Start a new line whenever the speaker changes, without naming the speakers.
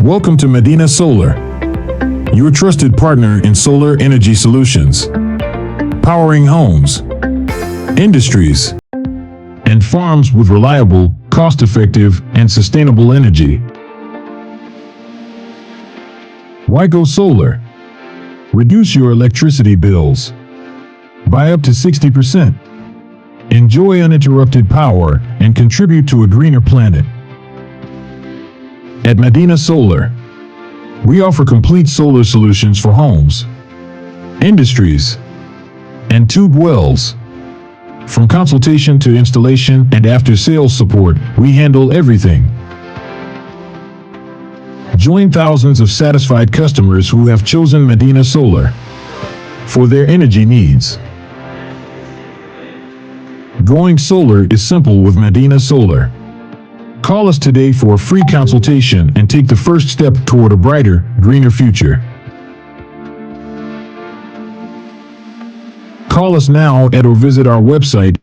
Welcome to Madina Solar, your trusted partner in solar energy solutions, powering homes, industries, and farms with reliable, cost-effective, and sustainable energy. Why go solar? Reduce your electricity bills by up to 60%. Enjoy uninterrupted power and contribute to a greener planet. At Madina Solar, we offer complete solar solutions for homes, industries, and tube wells. From consultation to installation and after-sales support, we handle everything. Join thousands of satisfied customers who have chosen Madina Solar for their energy needs. Going solar is simple with Madina Solar. Call us today for a free consultation and take the first step toward a brighter, greener future. Call us now or visit our website